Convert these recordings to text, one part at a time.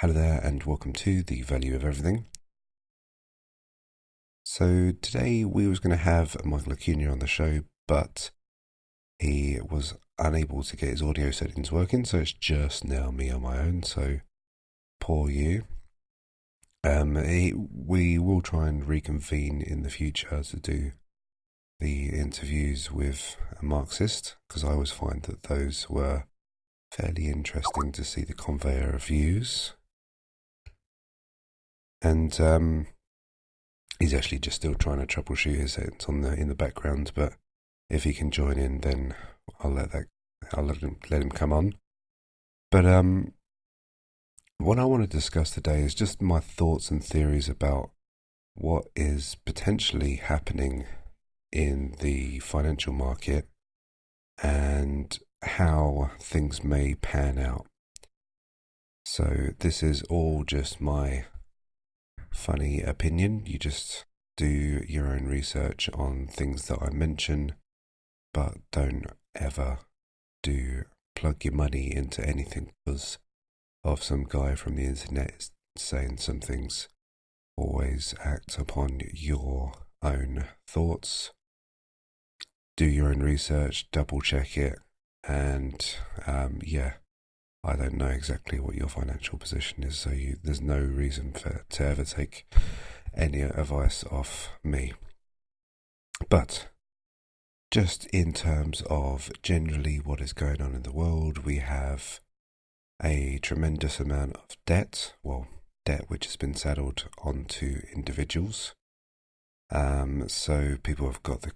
Hello there, and welcome to The Value of Everything. So today we was going to have Michael Acuña on the show, but he was unable to get his audio settings working, so it's just now me on my own, so poor you. We will try and reconvene in the future to do the interviews with a Marxist, because I always find that those were fairly interesting to see the conveyor of views. And he's actually just still trying to troubleshoot his heads in the background, but if he can join in, then I'll let him come on. But what I want to discuss today is just my thoughts and theories about what is potentially happening in the financial market and how things may pan out. So this is all just my funny opinion. You just do your own research on things that I mention, but don't ever plug your money into anything because of some guy from the internet saying some things. Always act upon your own thoughts, do your own research, double check it, and I don't know exactly what your financial position is, so there's no reason to ever take any advice off me. But just in terms of generally what is going on in the world, we have a tremendous amount of debt which has been saddled onto individuals. So people have got the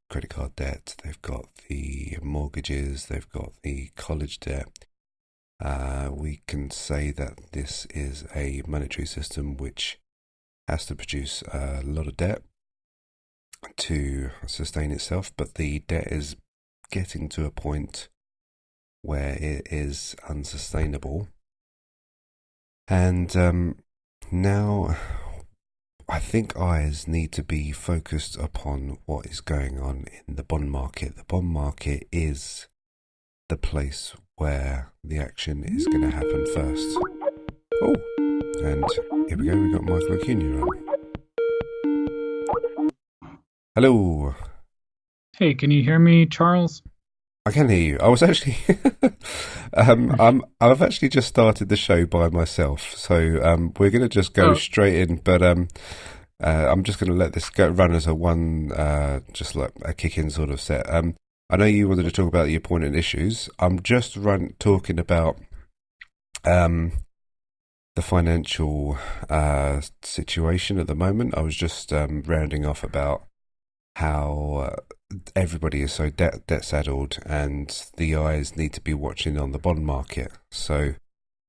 credit card debt, they've got the mortgages, they've got the college debt. We can say that this is a monetary system which has to produce a lot of debt to sustain itself, but the debt is getting to a point where it is unsustainable. And now I think eyes need to be focused upon what is going on in the bond market. The bond market is the place where the action is going to happen first. Oh, and here we go, we got Michael Acuña on. Hello. Hey, can you hear me, Charles? I can hear you. I was actually, I've actually just started the show by myself, so we're going to just go straight in. But I'm just going to let this run as just like a kick-in sort of set. I know you wanted to talk about the opponent issues. I'm just talking about the financial situation at the moment. I was just rounding off about how everybody is so debt saddled, and the eyes need to be watching on the bond market. So,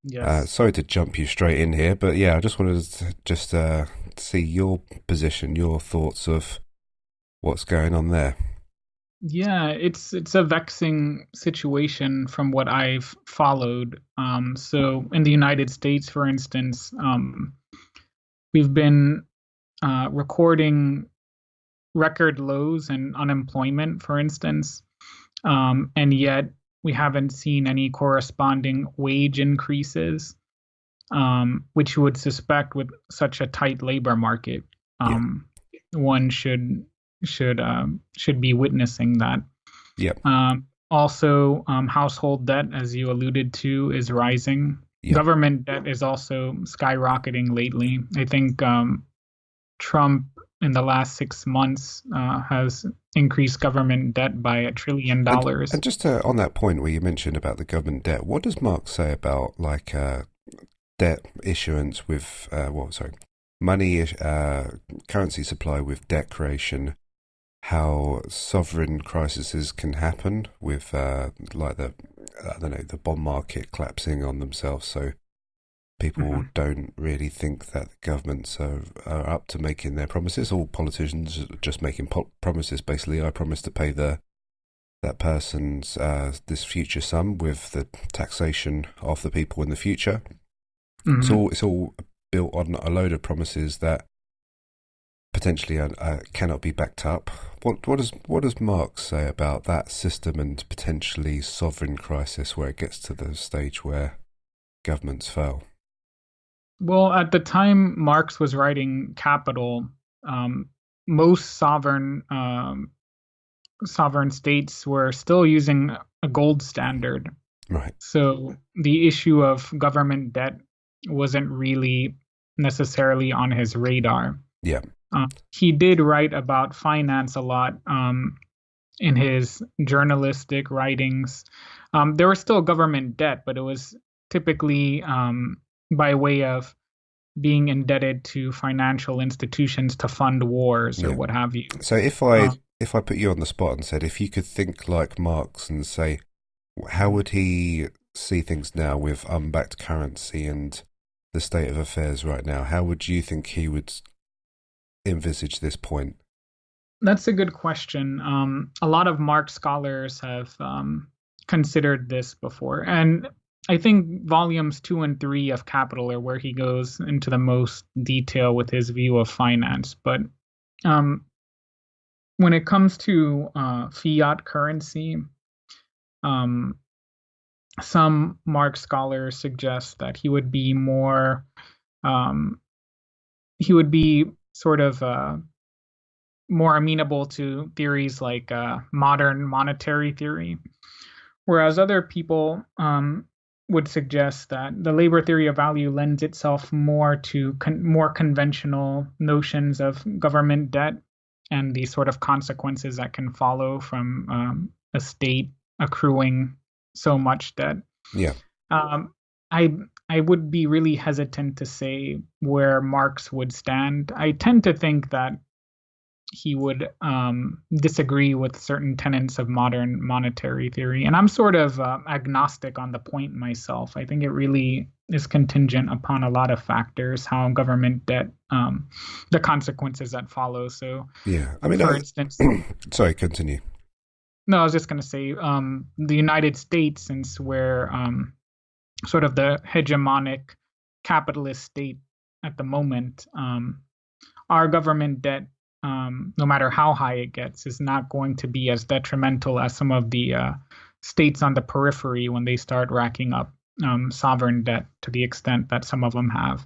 yes. Sorry to jump you straight in here, but yeah, I just wanted to just see your position, your thoughts of what's going on there. Yeah, it's a vexing situation from what I've followed. So in the United States, for instance, we've been recording record lows in unemployment, for instance, and yet we haven't seen any corresponding wage increases, which you would suspect with such a tight labor market. One should be witnessing that. Yep. Also, household debt, as you alluded to, is rising. Yep. Government debt is also skyrocketing lately. I think Trump in the last 6 months has increased government debt by $1 trillion. And just on that point where you mentioned about the government debt, what does Marx say about debt issuance with money, currency supply with debt creation? How sovereign crises can happen with the bond market collapsing on themselves, so people don't really think that the governments are up to making their promises. All politicians are just making promises. Basically, I promise to pay that person's this future sum with the taxation of the people in the future. It's all built on a load of promises that potentially cannot be backed up. What does Marx say about that system and potentially sovereign crisis where it gets to the stage where governments fail? Well, at the time Marx was writing Capital, um, most sovereign states were still using a gold standard. Right. So the issue of government debt wasn't really necessarily on his radar. Yeah. He did write about finance a lot in his journalistic writings. There was still government debt, but it was typically by way of being indebted to financial institutions to fund wars or Yeah. what have you. So Um, if I put you on the spot and said if you could think like Marx and say how would he see things now with unbacked currency and the state of affairs right now? How would you think he would envisage this point? that's a good question. A lot of Marx scholars have considered this before, and I think volumes 2 and 3 of Capital are where he goes into the most detail with his view of finance. But um, when it comes to fiat currency, um, some Marx scholars suggest that um, he would be sort of more amenable to theories like modern monetary theory, whereas other people would suggest that the labor theory of value lends itself more to more conventional notions of government debt and the sort of consequences that can follow from a state accruing so much debt. Yeah. Um, I I would be really hesitant to say where Marx would stand. I tend to think that he would disagree with certain tenets of modern monetary theory. And I'm sort of agnostic on the point myself. I think it really is contingent upon a lot of factors, how government debt, the consequences that follow. So, Yeah. I mean, for instance, sorry, continue. no, I was just going to say the United States, since we're sort of the hegemonic capitalist state at the moment, our government debt, no matter how high it gets, is not going to be as detrimental as some of the states on the periphery when they start racking up sovereign debt to the extent that some of them have.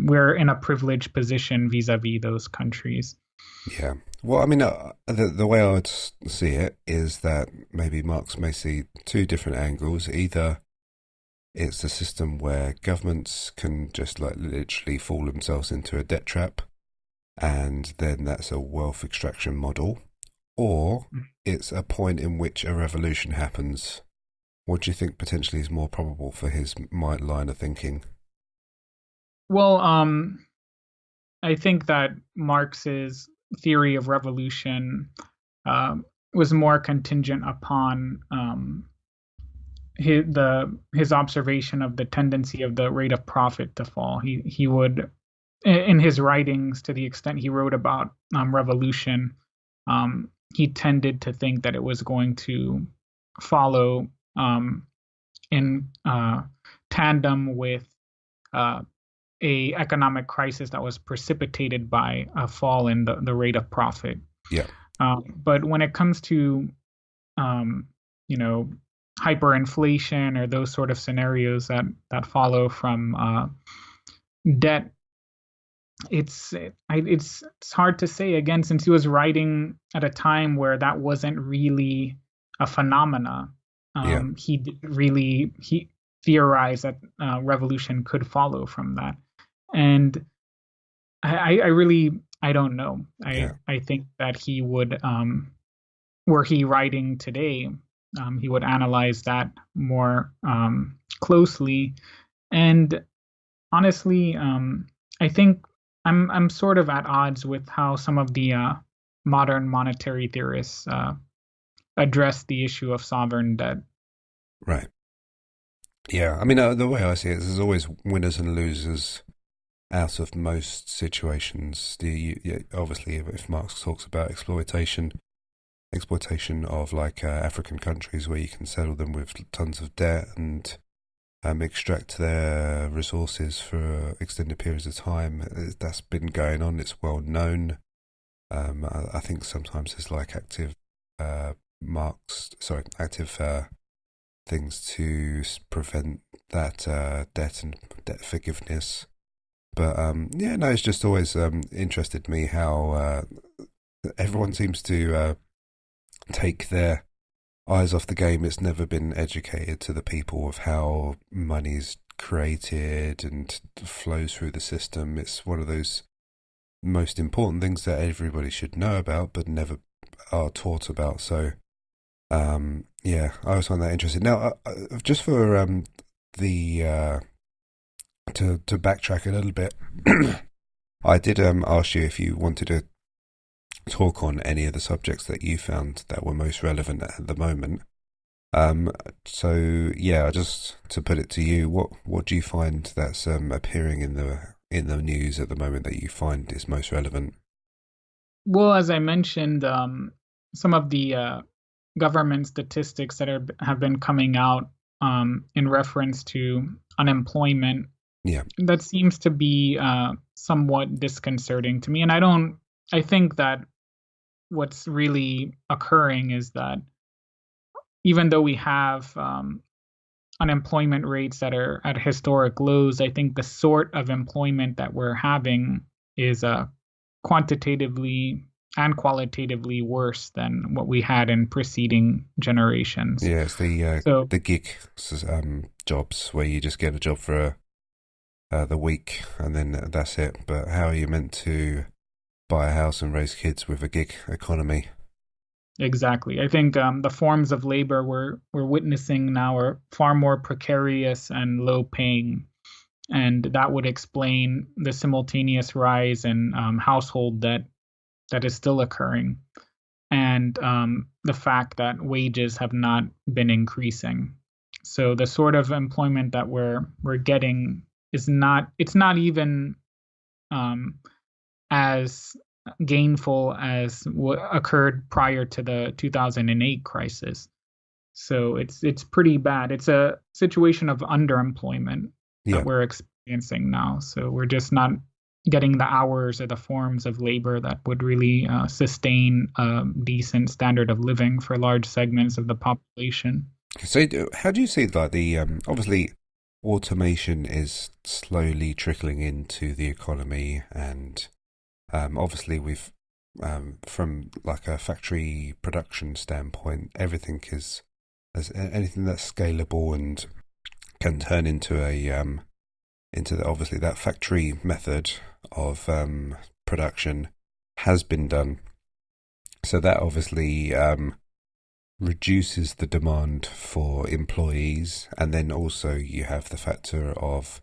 We're in a privileged position vis-a-vis those countries. Yeah. Well, I mean, the way I would see it is that maybe Marx may see two different angles. Either it's a system where governments can just like literally fall themselves into a debt trap, and then that's a wealth extraction model, or it's a point in which a revolution happens. What do you think potentially is more probable for his line of thinking? Well, I think that Marx's theory of revolution uh, was more contingent upon his observation of the tendency of the rate of profit to fall. He would, in his writings, to the extent he wrote about revolution, he tended to think that it was going to follow in tandem with a economic crisis that was precipitated by a fall in the rate of profit. Yeah. But when it comes to um, you know hyperinflation or those sort of scenarios that follow from debt, it's hard to say again, since he was writing at a time where that wasn't really a phenomena. Yeah. He theorized that revolution could follow from that, and I really I don't know. Yeah. I think that he would, were he writing today, he would analyze that more closely. And honestly, I think I'm sort of at odds with how some of the modern monetary theorists address the issue of sovereign debt. Right. Yeah. I mean, the way I see it is there's always winners and losers out of most situations. Obviously, if Marx talks about exploitation of like African countries where you can settle them with tons of debt and extract their resources for extended periods of time. That's been going on. It's well known. I think sometimes there's like active active things to prevent that debt and debt forgiveness. But yeah, no, it's just always interested me how everyone seems to take their eyes off the game. It's never been educated to the people of how money's created and flows through the system. It's one of those most important things that everybody should know about, but never are taught about. So, yeah, I always find that interesting. Now, just for the to backtrack a little bit, I did ask you if you wanted to talk on any of the subjects that you found that were most relevant at the moment. So yeah, just to put it to you, what do you find that's appearing in the news at the moment that you find is most relevant? Well, as I mentioned, some of the government statistics that have been coming out in reference to unemployment, Yeah, that seems to be somewhat disconcerting to me. And I think that what's really occurring is that even though we have unemployment rates that are at historic lows, I think the sort of employment that we're having is quantitatively and qualitatively worse than what we had in preceding generations. yeah, it's So the gig jobs where you just get a job for the week and then that's it. But how are you meant to buy a house and raise kids with a gig economy? exactly, I think the forms of labor we're witnessing now are far more precarious and low paying, and that would explain the simultaneous rise in household debt that is still occurring, and the fact that wages have not been increasing. So the sort of employment that we're getting is not it's not even um, as gainful as what occurred prior to the 2008 crisis. So it's pretty bad. It's a situation of underemployment that Yeah. we're experiencing now. So we're just not getting the hours or the forms of labor that would really sustain a decent standard of living for large segments of the population. So how do you see like the obviously automation is slowly trickling into the economy and obviously, we've from like a factory production standpoint, everything is as anything that's scalable and can turn into a obviously that factory method of production has been done. So that obviously reduces the demand for employees, and then also you have the factor of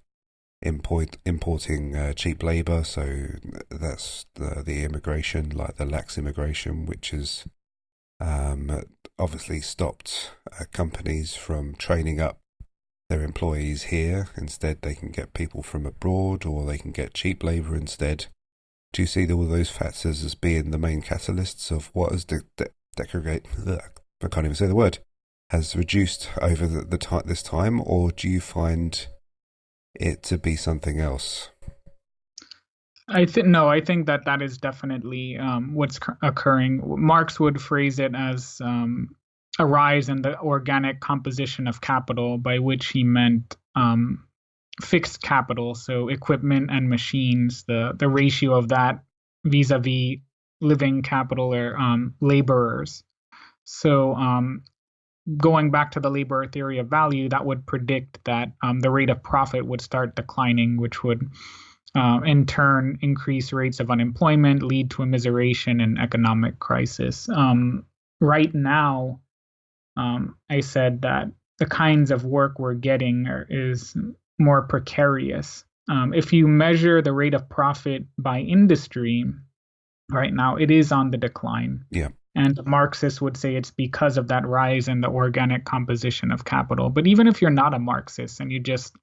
importing cheap labor. So that's the immigration, like the lax immigration, which has obviously stopped companies from training up their employees here. Instead, they can get people from abroad, or they can get cheap labor instead. Do you see all those factors as being the main catalysts of what has decorate? I can't even say the word. Has reduced over this time, or do you find it to be something else? I think no, I think that that is definitely what's occurring. Marx would phrase it as a rise in the organic composition of capital, by which he meant fixed capital, so equipment and machines. The ratio of that vis-a-vis living capital or laborers. So going back to the labor theory of value, that would predict that the rate of profit would start declining, which would in turn increase rates of unemployment, lead to immiseration and economic crisis. Right now, I said that the kinds of work we're getting is more precarious. If you measure the rate of profit by industry, right now it is on the decline. Yeah, And Marxists would say it's because of that rise in the organic composition of capital. But even if you're not a Marxist and you just,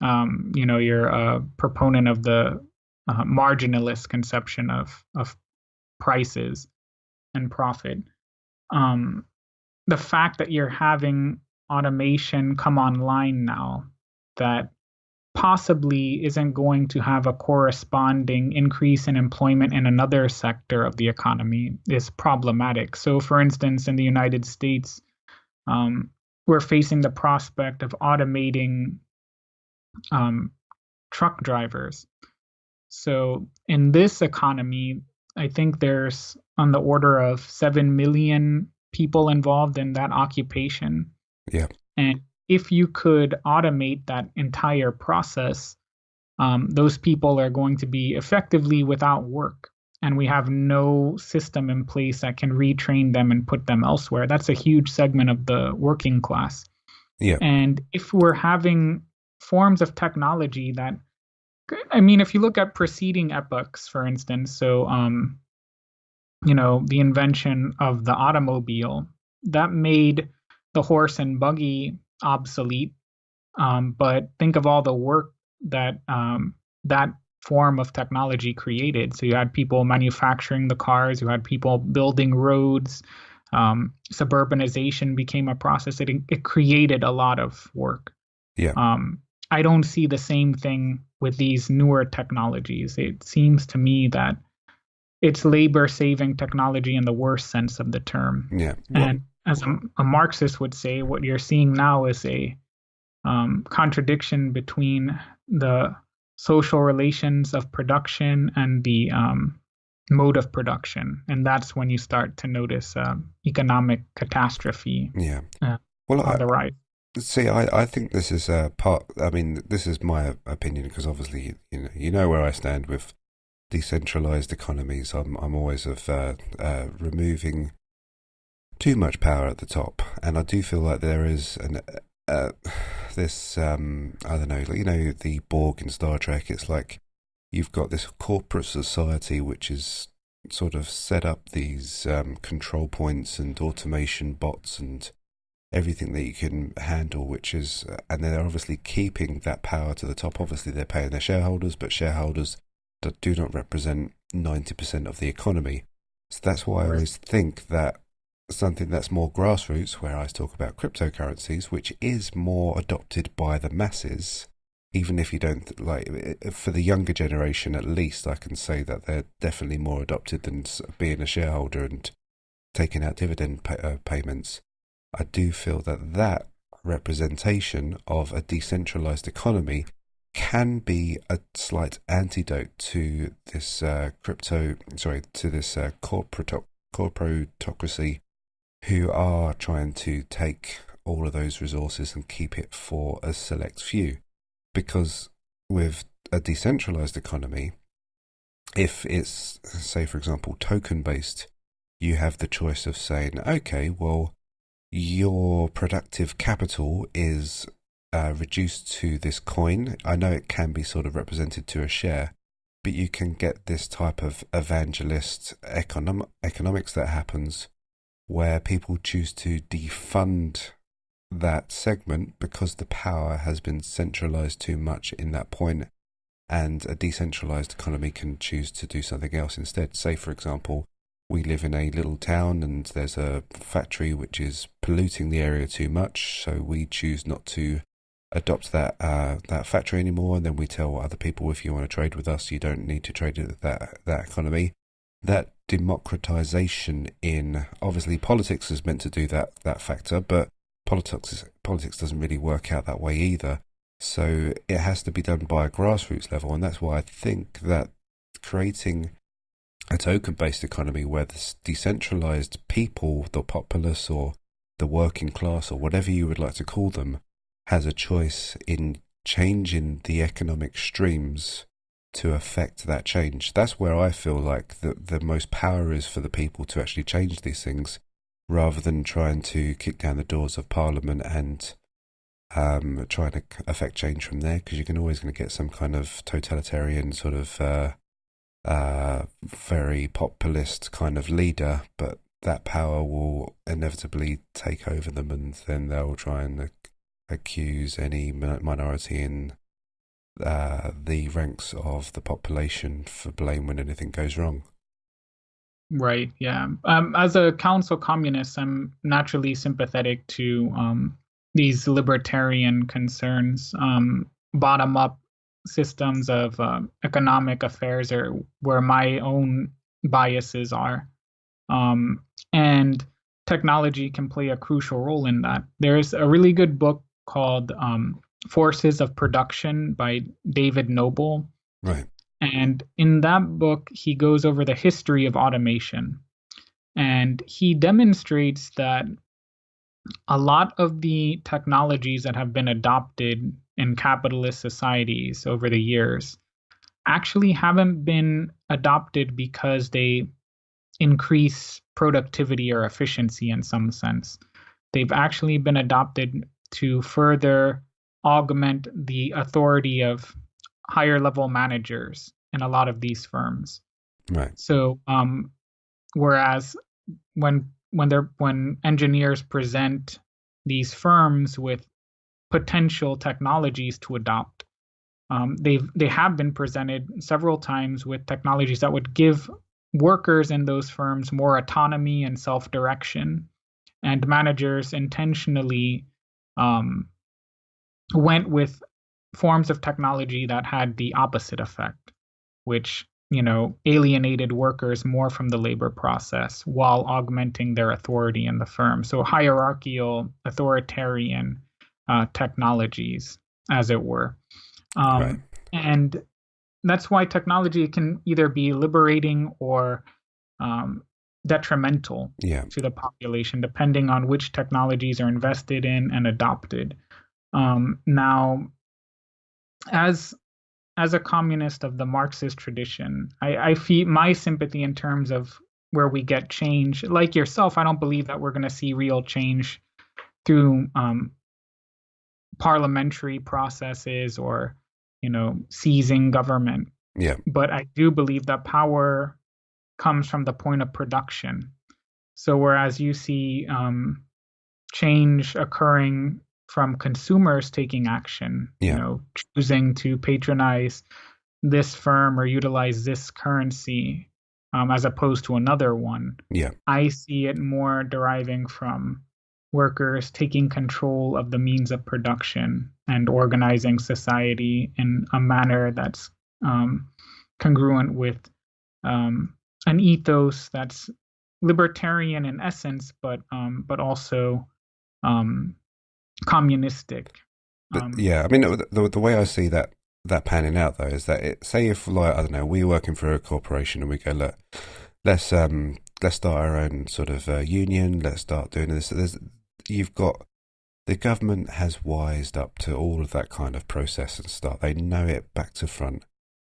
you're a proponent of the marginalist conception of prices and profit, um, the fact that you're having automation come online now that possibly isn't going to have a corresponding increase in employment in another sector of the economy is problematic. So, for instance, in the United States, we're facing the prospect of automating truck drivers. So in this economy, I think there's on the order of 7 million people involved in that occupation. Yeah. And if you could automate that entire process, those people are going to be effectively without work. And we have no system in place that can retrain them and put them elsewhere. That's a huge segment of the working class. Yeah. And if we're having forms of technology that, I mean, if you look at preceding epochs, for instance, so, the invention of the automobile, that made the horse and buggy obsolete. But think of all the work that that form of technology created. So you had people manufacturing the cars, you had people building roads. Suburbanization became a process. It created a lot of work. Yeah. I don't see the same thing with these newer technologies. It seems to me that it's labor saving technology in the worst sense of the term. Yeah. Well, And as a Marxist would say, what you're seeing now is a contradiction between the social relations of production and the mode of production. And that's when you start to notice economic catastrophe yeah. uh, Well, on the rise. see, I think this is a part. I mean, this is my opinion because obviously, you know where I stand with decentralized economies. I'm always of removing too much power at the top, and I do feel like there is this I don't know, the Borg in Star Trek. It's like you've got this corporate society which is sort of set up these control points and automation bots and everything that you can handle, which is, and they're obviously keeping that power to the top. Obviously, they're paying their shareholders, but shareholders that do not represent 90% of the economy. So that's why I always think that something that's more grassroots, where I talk about cryptocurrencies, which is more adopted by the masses, even if you don't for the younger generation at least, I can say that they're definitely more adopted than being a shareholder and taking out dividend payments. I do feel that representation of a decentralized economy can be a slight antidote to this corporatocracy who are trying to take all of those resources and keep it for a select few. Because with a decentralized economy, if it's, say, for example, token based, you have the choice of saying, okay, well, your productive capital is reduced to this coin. I know it can be sort of represented to a share, but you can get this type of evangelist economics that happens where people choose to defund that segment because the power has been centralized too much in that point, and a decentralized economy can choose to do something else instead. Say, for example, we live in a little town and there's a factory which is polluting the area too much, so we choose not to adopt that factory anymore, and then we tell other people, if you want to trade with us, you don't need to trade with that economy. That democratization in, obviously politics is meant to do that factor, but politics doesn't really work out that way either. So it has to be done by a grassroots level, and that's why I think that creating a token-based economy where the decentralized people, the populace or the working class or whatever you would like to call them, has a choice in changing the economic streams to affect that change. That's where I feel like the most power is for the people to actually change these things, rather than trying to kick down the doors of Parliament and trying to affect change from there, because you're always going to get some kind of totalitarian sort of very populist kind of leader, but that power will inevitably take over them, and then they'll try and accuse any minority in the ranks of the population for blame when anything goes wrong. Right. Yeah. As a council communist, I'm naturally sympathetic to these libertarian concerns. Bottom up systems of economic affairs are where my own biases are. And technology can play a crucial role in that. There's a really good book called Forces of Production by David Noble. Right. And in that book, he goes over the history of automation. And he demonstrates that a lot of the technologies that have been adopted in capitalist societies over the years actually haven't been adopted because they increase productivity or efficiency in some sense. They've actually been adopted to further augment the authority of higher level managers in a lot of these firms. Right. So, whereas when engineers present these firms with potential technologies to adopt, they have been presented several times with technologies that would give workers in those firms more autonomy and self-direction, and managers intentionally um, went with forms of technology that had the opposite effect, which alienated workers more from the labor process while augmenting their authority in the firm. So hierarchical, authoritarian technologies, as it were. Right. And that's why technology can either be liberating or detrimental Yeah. to the population, depending on which technologies are invested in and adopted. Now, as a communist of the Marxist tradition, I feel my sympathy in terms of where we get change. Like yourself, I don't believe that we're going to see real change through parliamentary processes or seizing government. Yeah. But I do believe that power comes from the point of production. So whereas you see change occurring from consumers taking action, Yeah. choosing to patronize this firm or utilize this currency as opposed to another one, Yeah. I see it more deriving from workers taking control of the means of production and organizing society in a manner that's congruent with an ethos that's libertarian in essence, but also communistic. But yeah, I mean, the way I see that panning out though is that say if like I don't know, we're working for a corporation and we go, look, let's start our own sort of union. Let's start doing this. You've got the government has wised up to all of that kind of process and stuff. They know it back to front.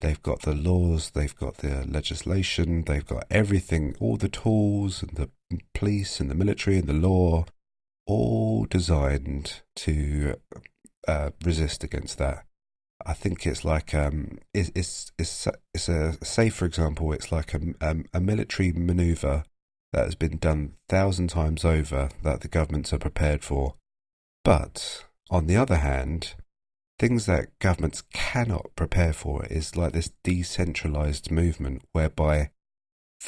They've got the laws, they've got the legislation, they've got everything, all the tools and the police and the military and the law, all designed to resist against that. I think it's like it's a say for example, it's like a military maneuver that has been done 1,000 times over that the governments are prepared for. But on the other hand, things that governments cannot prepare for is like this decentralized movement whereby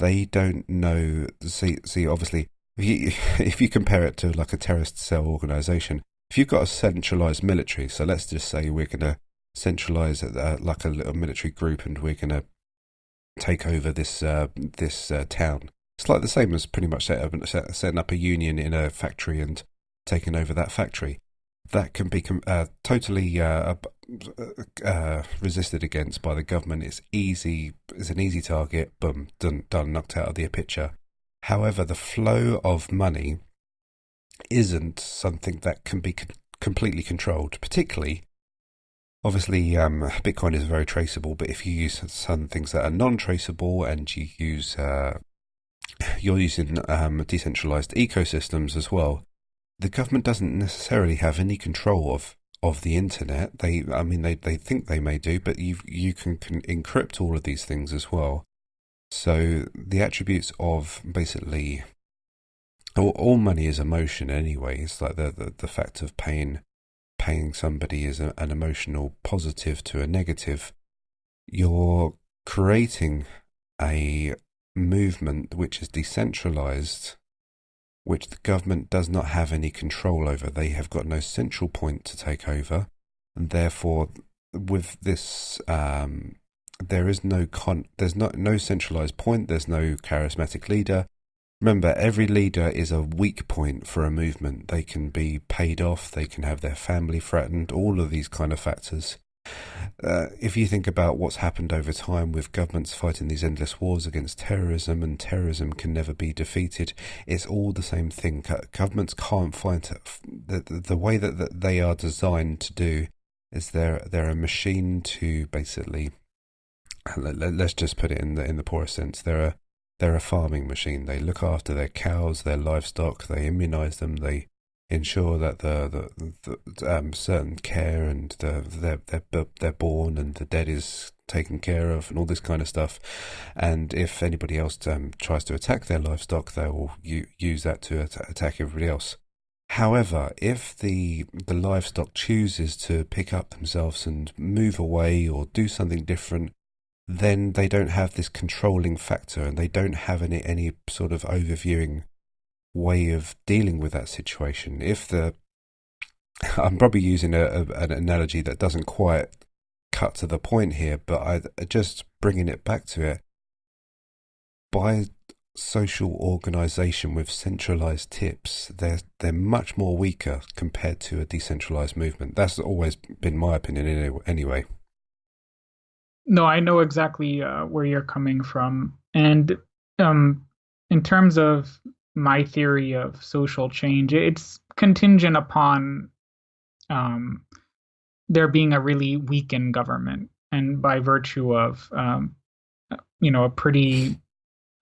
they don't know. See, obviously, if you compare it to like a terrorist cell organization, if you've got a centralized military, so let's just say we're going to centralize like a little military group and we're going to take over this town. It's like the same as pretty much setting up a union in a factory and taking over that factory. That can be totally resisted against by the government. It's easy. It's an easy target. Boom, done, knocked out of the picture. However, the flow of money isn't something that can be completely controlled. Particularly, obviously, Bitcoin is very traceable. But if you use some things that are non-traceable and you use you're using decentralized ecosystems as well, the government doesn't necessarily have any control of the internet. They think they may do, but you can encrypt all of these things as well. So the attributes of basically all money is emotion anyway. It's like the fact of paying somebody is an emotional positive to a negative. You're creating a movement which is decentralized, which the government does not have any control over. They have got no central point to take over, and therefore, with this, there is no centralized point. There's no charismatic leader. Remember, every leader is a weak point for a movement. They can be paid off. They can have their family threatened. All of these kind of factors. if you think about what's happened over time with governments fighting these endless wars against terrorism, and terrorism can never be defeated, it's all the same thing. Governments can't find the way that they are designed to do is they're a machine to basically, let's just put it in the poorest sense. They're a farming machine. They look after their cows, their livestock. They immunize them. They ensure that the certain care and they're born and the dead is taken care of and all this kind of stuff. And if anybody else tries to attack their livestock, they will use that to attack everybody else. However, if the livestock chooses to pick up themselves and move away or do something different, then they don't have this controlling factor, and they don't have any sort of overviewing way of dealing with that situation. I'm probably using an analogy that doesn't quite cut to the point here, but I just bringing it back to it. By social organization with centralized tips, they're much more weaker compared to a decentralized movement. That's always been my opinion anyway. No, I know exactly where you're coming from. And in terms of my theory of social change, it's contingent upon there being a really weakened government, and by virtue of a pretty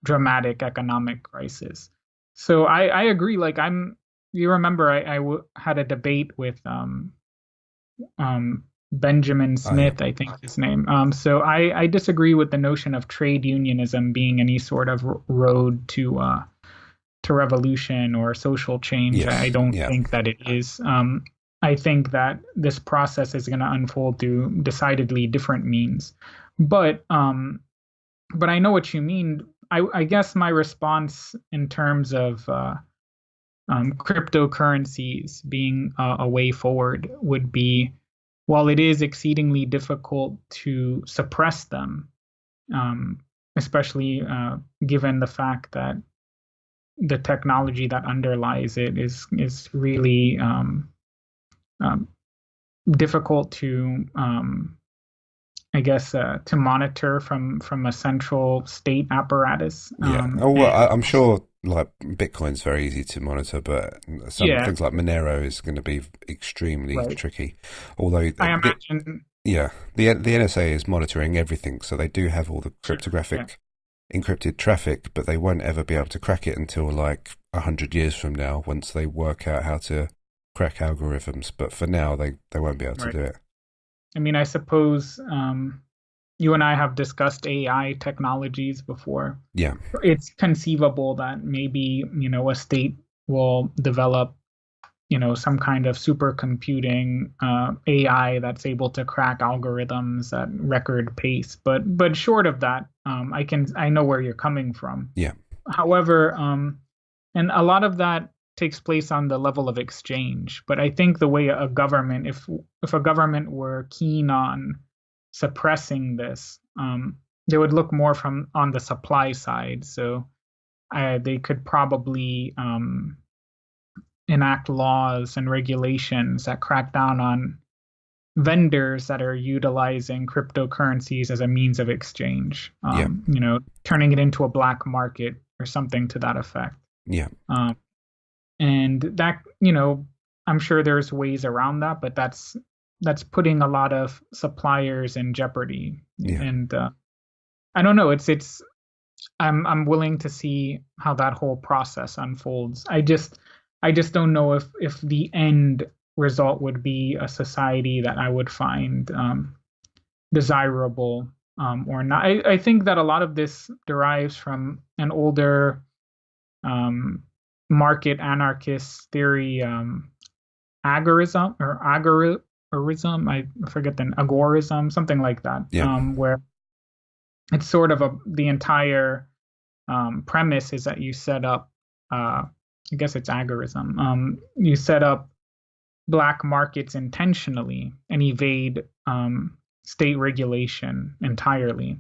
dramatic economic crisis. So I agree. Like you remember I had a debate with Benjamin Smith, I think his name. So I disagree with the notion of trade unionism being any sort of road to revolution or social change. Yes. I don't think that it is. I think that this process is going to unfold through decidedly different means. But I know what you mean. I guess my response in terms of cryptocurrencies being a way forward would be, while it is exceedingly difficult to suppress them, especially given the fact that the technology that underlies it is really difficult to, I guess, to monitor from a central state apparatus. I'm sure like Bitcoin's very easy to monitor, but things like Monero is going to be extremely tricky. Although I imagine, the NSA is monitoring everything, so they do have all the cryptographic encrypted traffic, but they won't ever be able to crack it until like 100 years from now, once they work out how to crack algorithms. But for now, they won't be able to do it. I mean, I suppose you and I have discussed AI technologies before. Yeah. It's conceivable that maybe, a state will develop, some kind of supercomputing AI that's able to crack algorithms at record pace. But short of that, I know where you're coming from. Yeah. However, and a lot of that takes place on the level of exchange. But I think the way a government, if a government were keen on suppressing this, they would look more on the supply side. So they could probably enact laws and regulations that crack down on vendors that are utilizing cryptocurrencies as a means of exchange. Turning it into a black market or something to that effect. Yeah. And that, I'm sure there's ways around that, but that's putting a lot of suppliers in jeopardy. Yeah. And I don't know. I'm willing to see how that whole process unfolds. I just don't know if the end result would be a society that I would find desirable or not. I think that a lot of this derives from an older market anarchist theory, agorism, I forget agorism, something like that, where it's sort of the entire premise is that you set up, I guess it's agorism, you set up black markets intentionally and evade state regulation entirely.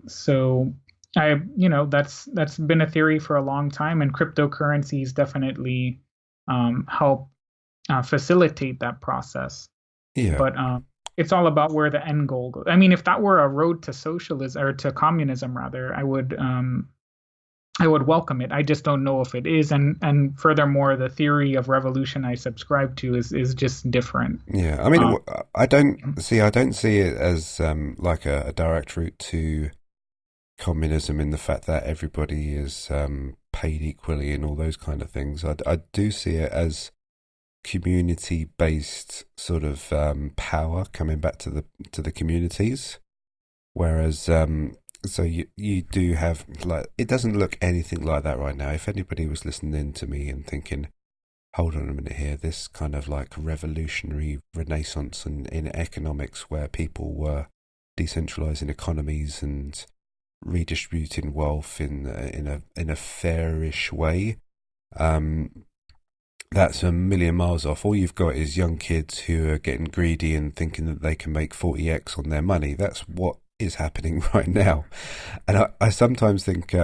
So that's been a theory for a long time, and cryptocurrencies definitely help facilitate that process. Yeah. But it's all about where the end goal goes. I mean, if that were a road to socialism or to communism rather, I would welcome it. I just don't know if it is. And furthermore, the theory of revolution I subscribe to is just different. Yeah, I mean, Um, I don't see it as like a direct route to communism in the fact that everybody is paid equally and all those kind of things. I do see it as community-based sort of power coming back to the communities. Whereas, so you do have, like, it doesn't look anything like that right now. If anybody was listening to me and thinking, hold on a minute here, this kind of like revolutionary renaissance in economics where people were decentralizing economies and redistributing wealth in a fairish way, um, that's a million miles off. All you've got is young kids who are getting greedy and thinking that they can make 40x on their money. That's what is happening right now. And I sometimes think,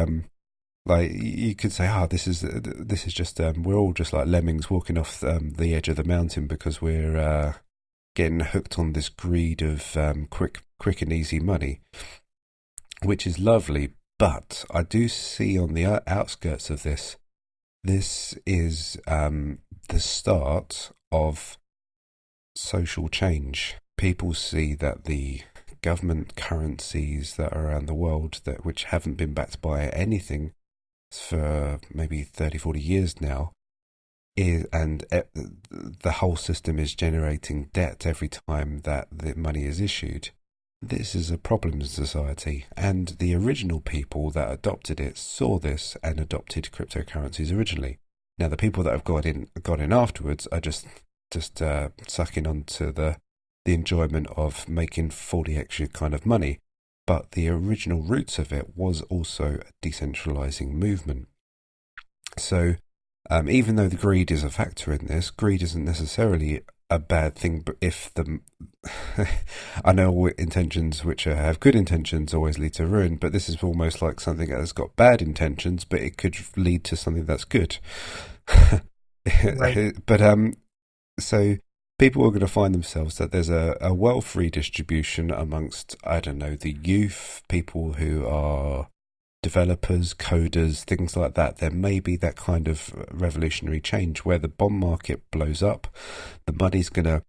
like, you could say, this is just we're all just like lemmings walking off the edge of the mountain because we're getting hooked on this greed of quick and easy money, which is lovely. But I do see on the outskirts of this, this is the start of social change. People see that the government currencies that are around the world which haven't been backed by anything for maybe 30, 40 years now, the whole system is generating debt every time that the money is issued. This is a problem in society, and the original people that adopted it saw this and adopted cryptocurrencies originally. Now, the people that have got in afterwards are just sucking onto the enjoyment of making 40 extra kind of money. But the original roots of it was also a decentralizing movement. So even though the greed is a factor in this, greed isn't necessarily a bad thing. But if I know intentions which have good intentions always lead to ruin, but this is almost like something that has got bad intentions, but it could lead to something that's good. right. But so people are going to find themselves that there's a wealth redistribution amongst, I don't know, the youth, people who are developers, coders, things like that. There may be that kind of revolutionary change where the bond market blows up. The money's going to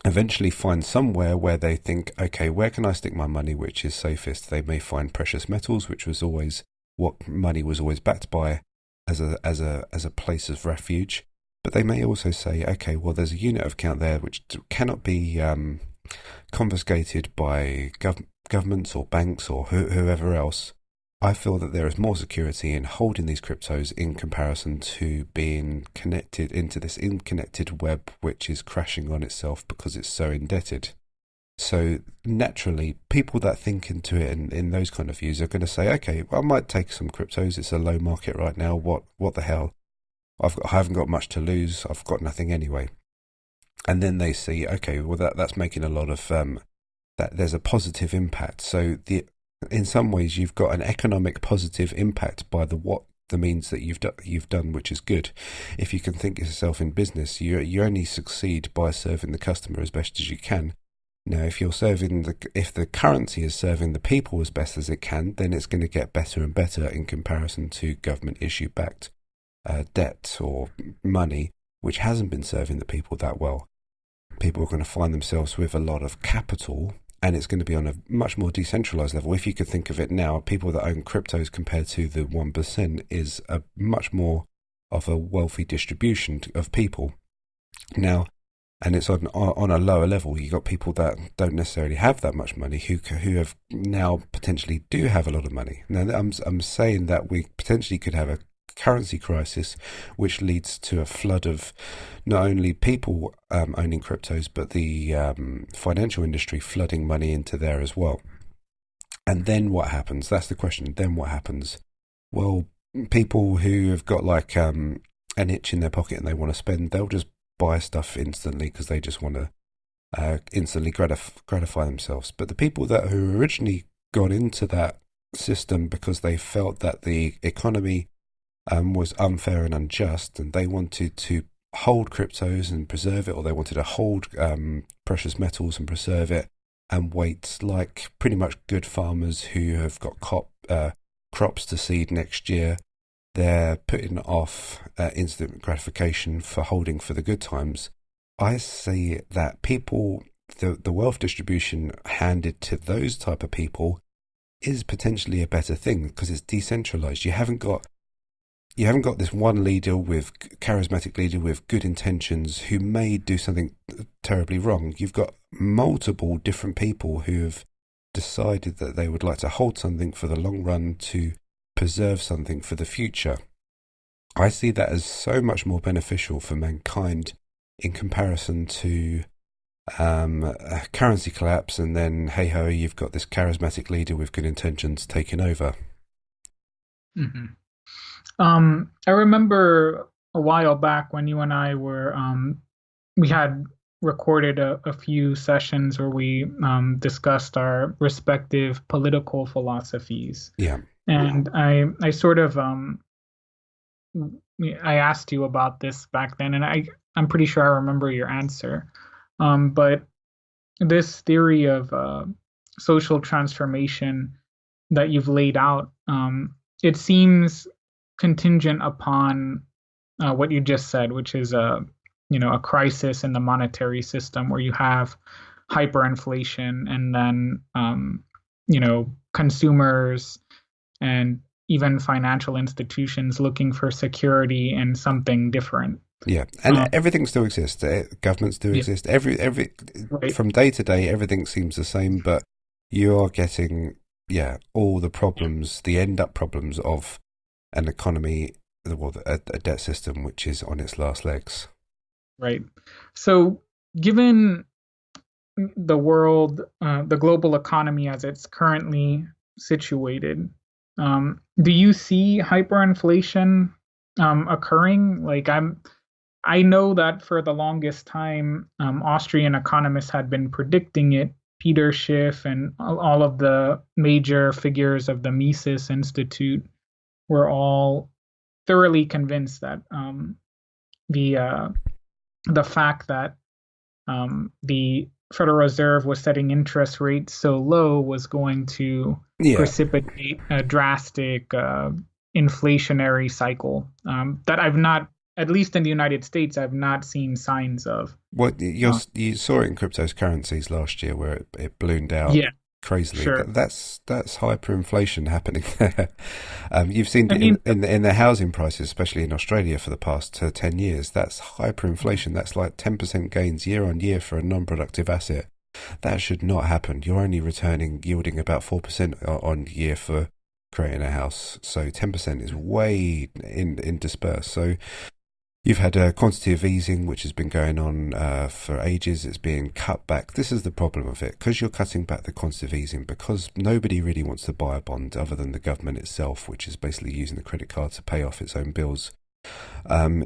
eventually find somewhere where they think, okay, where can I stick my money which is safest? They may find precious metals, which was always what money was always backed by as a place of refuge. But they may also say, okay, well, there's a unit of account there which cannot be confiscated by governments or banks or whoever else. I feel that there is more security in holding these cryptos in comparison to being connected into this interconnected web, which is crashing on itself because it's so indebted. So naturally, people that think into it in those kind of views are going to say, okay, well, I might take some cryptos. It's a low market right now. What the hell? I haven't got much to lose. I've got nothing anyway. And then they see, okay, well, that's making a lot of that. There's a positive impact. So in some ways, you've got an economic positive impact by the means that you've done, which is good. If you can think yourself in business, you only succeed by serving the customer as best as you can. Now, if the currency is serving the people as best as it can, then it's going to get better and better in comparison to government issue backed debt or money, which hasn't been serving the people that well. People are going to find themselves with a lot of capital, and it's going to be on a much more decentralized level. If you could think of it now, people that own cryptos compared to the 1% is a much more of a wealthy distribution of people. Now, and it's on a lower level. You got people that don't necessarily have that much money who have now potentially do have a lot of money. Now, I'm saying that we potentially could have a currency crisis, which leads to a flood of not only people owning cryptos, but the financial industry flooding money into there as well. And then what happens? That's the question. Then what happens? Well, people who have got like an itch in their pocket and they want to spend, they'll just buy stuff instantly because they just want to instantly gratify themselves. But the people who originally got into that system because they felt that the economy was unfair and unjust, and they wanted to hold cryptos and preserve it, or they wanted to hold precious metals and preserve it and wait, like pretty much good farmers who have got crops to seed next year. They're putting off instant gratification for holding for the good times. I see that people, the wealth distribution handed to those type of people is potentially a better thing because it's decentralized. You haven't got this one leader with charismatic leader with good intentions who may do something terribly wrong. You've got multiple different people who have decided that they would like to hold something for the long run to preserve something for the future. I see that as so much more beneficial for mankind in comparison to a currency collapse and then, hey ho, you've got this charismatic leader with good intentions taking over. Mm-hmm. I remember a while back when you and I were, we had recorded a few sessions where we discussed our respective political philosophies. Yeah. And I sort of, I asked you about this back then, and I'm pretty sure I remember your answer. But this theory of social transformation that you've laid out, it seems contingent upon what you just said, which is a crisis in the monetary system where you have hyperinflation, and then consumers and even financial institutions looking for security and something different. Yeah, and everything still exists. Governments do exist. Every Right. From day to day, everything seems the same. But you are getting all the problems, the end up problems of an economy, a debt system which is on its last legs. Right. So, given the world, the global economy as it's currently situated, do you see hyperinflation occurring? I know that for the longest time, Austrian economists had been predicting it. Peter Schiff and all of the major figures of the Mises Institute were all thoroughly convinced that the fact that the Federal Reserve was setting interest rates so low was going to precipitate a drastic inflationary cycle that I've not, at least in the United States, I've not seen signs of. What you saw it in cryptocurrencies last year, where it ballooned out crazily. Sure. That's hyperinflation happening there. You've seen in the housing prices, especially in Australia, for the past 10 years. That's hyperinflation. That's like 10% gains year on year for a non-productive asset. That should not happen. You're only yielding about 4% on year for creating a house. So 10% is way in disperse. So you've had a quantitative easing, which has been going on for ages. It's being cut back. This is the problem of it, because you're cutting back the quantitative easing, because nobody really wants to buy a bond other than the government itself, which is basically using the credit card to pay off its own bills.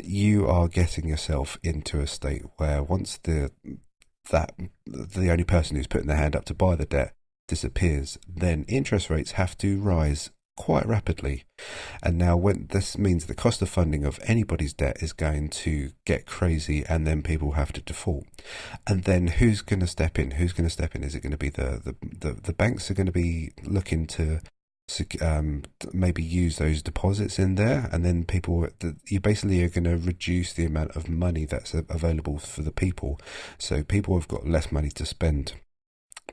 You are getting yourself into a state where once the only person who's putting their hand up to buy the debt disappears, then interest rates have to rise quite rapidly. And now when this means the cost of funding of anybody's debt is going to get crazy, and then people have to default. And then who's going to step in? Is it going to be the banks are going to be looking to maybe use those deposits in there, and then you basically are going to reduce the amount of money that's available for the people, so people have got less money to spend.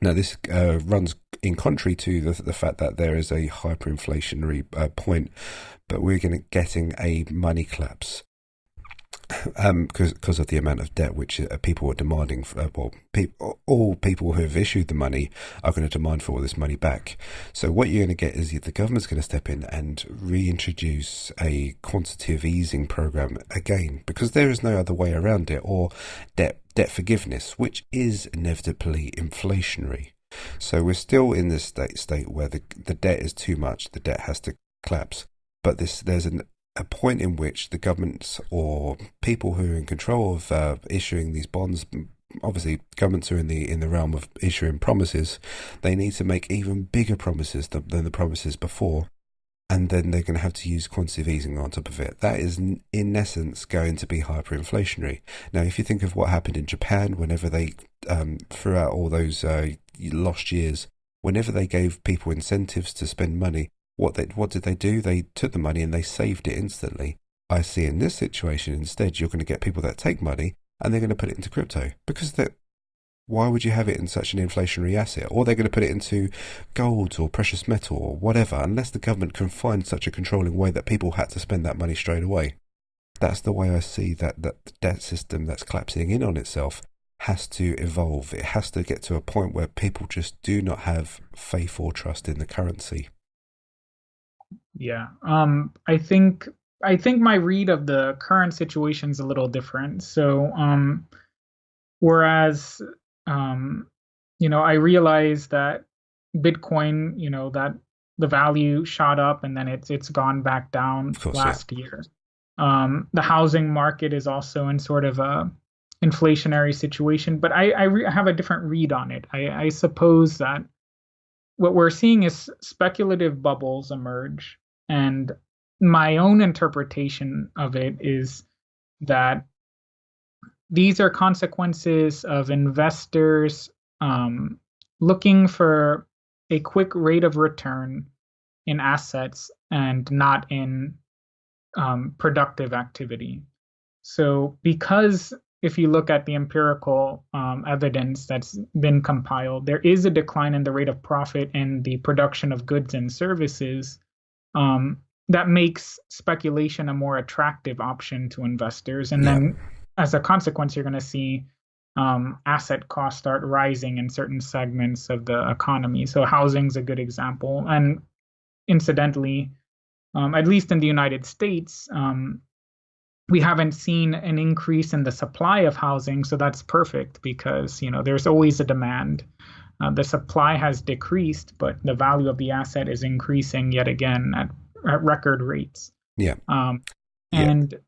Now, this runs in contrary to the fact that there is a hyperinflationary point, but we're getting a money collapse because of the amount of debt which people are demanding. All people who have issued the money are going to demand for all this money back. So what you're going to get is the government's going to step in and reintroduce a quantitative easing program again, because there is no other way around it, or debt forgiveness, which is inevitably inflationary. So we're still in this state where the debt is too much, the debt has to collapse. But there's a point in which the governments or people who are in control of issuing these bonds, obviously governments are in the realm of issuing promises, they need to make even bigger promises than the promises before. and then they're going to have to use quantitative easing on top of it. That is, in essence, going to be hyperinflationary. Now, if you think of what happened in Japan, whenever they, throughout all those lost years, whenever they gave people incentives to spend money, what did they do? They took the money and they saved it instantly. I see in this situation, instead, you're going to get people that take money and they're going to put it into crypto, because that. Why would you have it in such an inflationary asset? Or they're going to put it into gold or precious metal or whatever, unless the government can find such a controlling way that people had to spend that money straight away. That's the way I see that the debt system that's collapsing in on itself has to evolve. It has to get to a point where people just do not have faith or trust in the currency. Yeah. I think my read of the current situation is a little different. So, whereas, um, I realize that Bitcoin, that the value shot up and then it's gone back down Of course, yeah. last year. The housing market is also in sort of a inflationary situation, but I have a different read on it. I suppose that what we're seeing is speculative bubbles emerge, and my own interpretation of it is that these are consequences of investors looking for a quick rate of return in assets and not in productive activity. So, because if you look at the empirical evidence that's been compiled, there is a decline in the rate of profit in the production of goods and services. That makes speculation a more attractive option to investors. And Yeah. then, as a consequence, you're going to see asset costs start rising in certain segments of the economy. So, housing's a good example. And incidentally, at least in the United States, we haven't seen an increase in the supply of housing, so that's perfect because there's always a demand. The supply has decreased, but the value of the asset is increasing yet again at record rates. Yeah. Yeah. And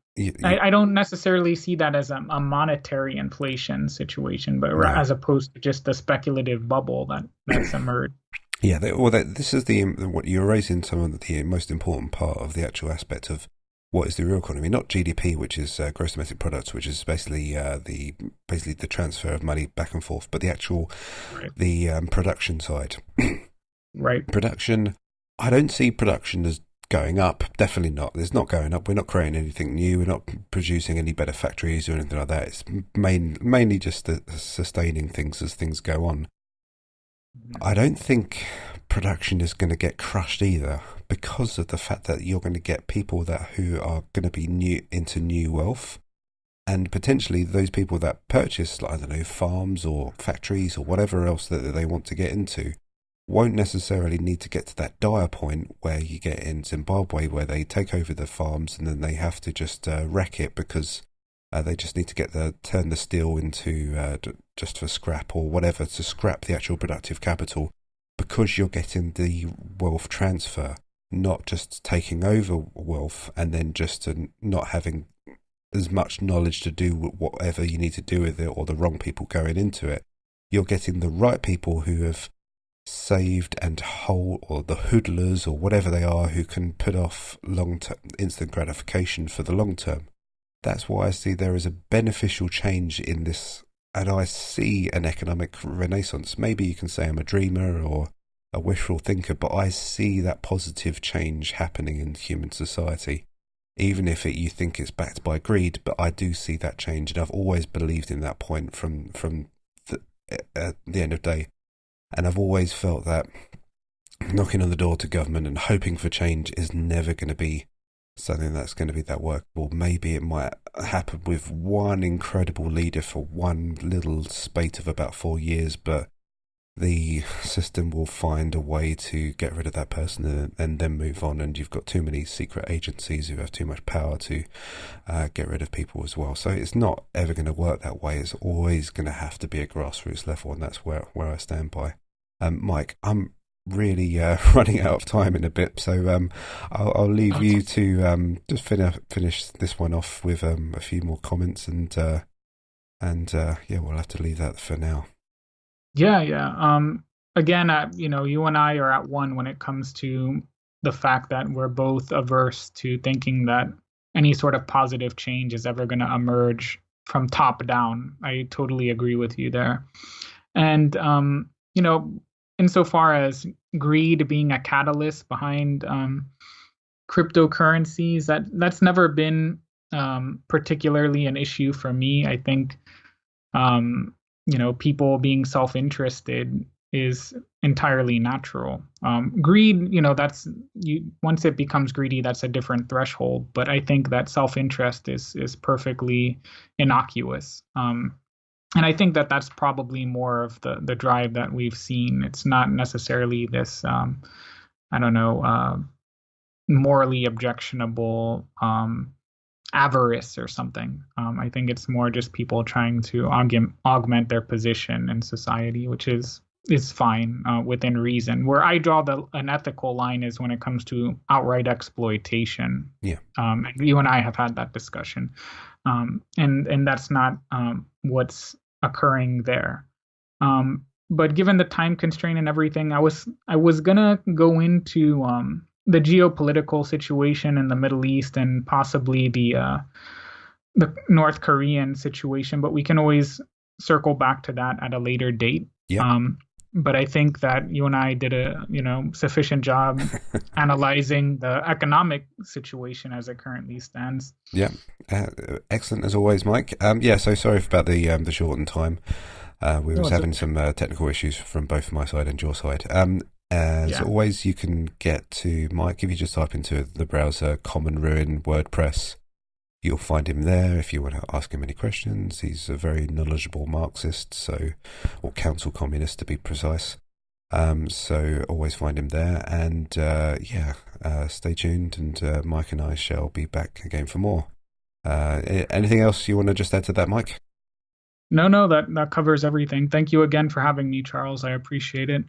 I don't necessarily see that as a monetary inflation situation, but No. as opposed to just the speculative bubble that's emerged. Yeah, this is what you're raising, some of the most important part of the actual aspect of what is the real economy, not GDP, which is gross domestic product, which is basically the transfer of money back and forth, but the actual Right. the production side. Right. Production, I don't see production as going up. Definitely not. It's not going up. We're not creating anything new. We're not producing any better factories or anything like that. It's mainly just sustaining things as things go on. I don't think production is going to get crushed either, because of the fact that you're going to get people who are going to be into new wealth, and potentially those people that purchase, I don't know, farms or factories or whatever else that they want to get into, won't necessarily need to get to that dire point where you get in Zimbabwe, where they take over the farms and then they have to just wreck it because they just need to turn the steel into just for scrap or whatever, to scrap the actual productive capital, because you're getting the wealth transfer, not just taking over wealth and then just not having as much knowledge to do whatever you need to do with it, or the wrong people going into it. You're getting the right people who have saved and hold, or the hoodlers or whatever they are, who can put off long-term instant gratification for the long term. That's why I see there is a beneficial change in this, and I see an economic renaissance. Maybe you can say I'm a dreamer or a wishful thinker, but I see that positive change happening in human society, even if you think it's backed by greed. But I do see that change, and I've always believed in that point from at the end of the day. And I've always felt that knocking on the door to government and hoping for change is never going to be something that's going to be that workable. Maybe it might happen with one incredible leader for one little spate of about 4 years, but the system will find a way to get rid of that person and then move on. And you've got too many secret agencies who have too much power to get rid of people as well. So it's not ever going to work that way. It's always going to have to be a grassroots level, and that's where I stand by. Mike, I'm really running out of time in a bit, so I'll leave you to just finish this one off with a few more comments, and yeah, we'll have to leave that for now. Yeah. Again, you and I are at one when it comes to the fact that we're both averse to thinking that any sort of positive change is ever going to emerge from top down. I totally agree with you there. And you know, insofar as greed being a catalyst behind cryptocurrencies, that's never been particularly an issue for me. I think people being self-interested is entirely natural. Greed, that's you. Once it becomes greedy, that's a different threshold. But I think that self-interest is perfectly innocuous. And I think that that's probably more of the drive that we've seen. It's not necessarily this, I don't know, morally objectionable avarice or something. I think it's more just people trying to augment their position in society, which is fine within reason. Where I draw an ethical line is when it comes to outright exploitation. Yeah. You and I have had that discussion, and that's not what's occurring there. But given the time constraint and everything, I was gonna go into the geopolitical situation in the Middle East and possibly the North Korean situation, but we can always circle back to that at a later date. Yeah. But I think that you and I did a sufficient job analyzing the economic situation as it currently stands. Yeah, excellent as always, Mike. So sorry about the shortened time. We was having some technical issues from both my side and your side. As always, you can get to Mike if you just type into the browser Common Ruin WordPress. You'll find him there if you want to ask him any questions. He's a very knowledgeable Marxist, or council communist to be precise. So always find him there. And stay tuned, and Mike and I shall be back again for more. Anything else you want to just add to that, Mike? No, that covers everything. Thank you again for having me, Charles. I appreciate it.